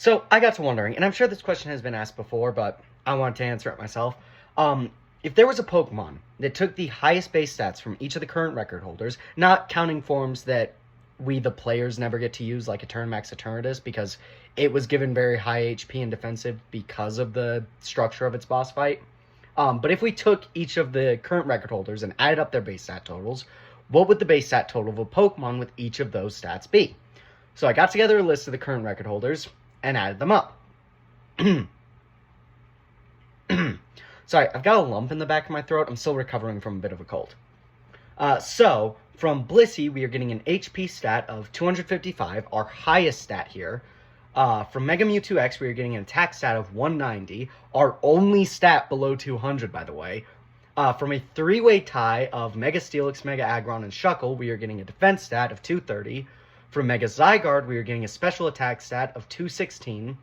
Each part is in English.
So I got to wondering, and I'm sure this question has been asked before, but I wanted to answer it myself. If there was a Pokemon that took the highest base stats from each of the current record holders, not counting forms that we, the players, never get to use, like Eternamax Eternatus, because it was given very high HP and defensive because of the structure of its boss fight. But if we took each of the current record holders and added up their base stat totals, what would the base stat total of a Pokemon with each of those stats be? So I got together a list of the current record holders and added them up. Sorry, I've got a lump in the back of my throat. I'm still recovering from a bit of a cold. So, from Blissey, we are getting an HP stat of 255, our highest stat here. From Mega Mewtwo X, we are getting an attack stat of 190, our only stat below 200, by the way. From a three-way tie of Mega Steelix, Mega Aggron, and Shuckle, we are getting a defense stat of 230. From Mega Zygarde, we are getting a special attack stat of 216.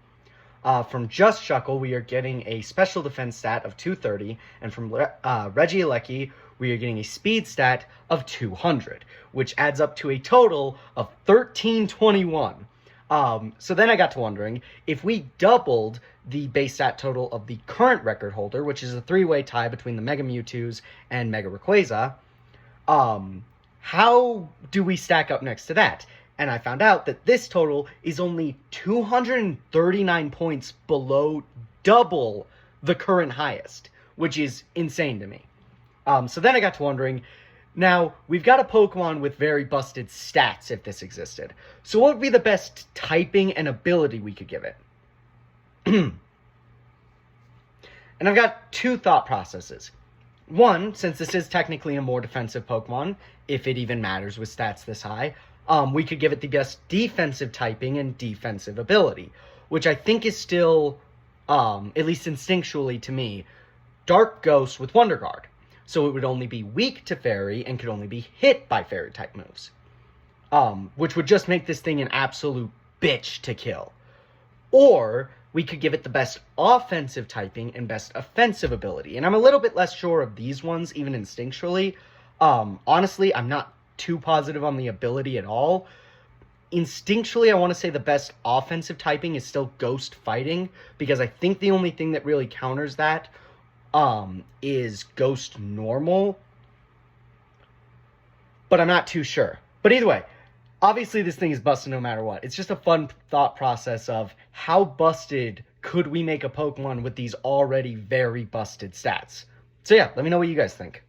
From just Shuckle, we are getting a special defense stat of 230. And from Regieleki, we are getting a speed stat of 200, which adds up to a total of 1321. So then I got to wondering, if we doubled the base stat total of the current record holder, which is a three-way tie between the Mega Mewtwo's and Mega Rayquaza, how do we stack up next to that? And I found out that this total is only 239 points below double the current highest, which is insane to me. So then I got to wondering, now, we've got a Pokemon with very busted stats if this existed. So what would be the best typing and ability we could give it? And I've got two thought processes. One, since this is technically a more defensive Pokemon, if it even matters with stats this high, we could give it the best defensive typing and defensive ability, which I think is still, at least instinctually to me, Dark Ghost with Wonder Guard. So it would only be weak to Fairy and could only be hit by Fairy-type moves. Which would just make this thing an absolute bitch to kill. Or we could give it the best offensive typing and best offensive ability. And I'm a little bit less sure of these ones, even instinctually. Honestly, I'm not too positive on the ability at all. Instinctually, I want to say the best offensive typing is still Ghost Fighting, because I think the only thing that really counters that is Ghost Normal. But I'm not too sure. But either way, obviously this thing is busted no matter what. It's just a fun thought process of how busted could we make a Pokemon with these already very busted stats. So yeah, let me know what you guys think.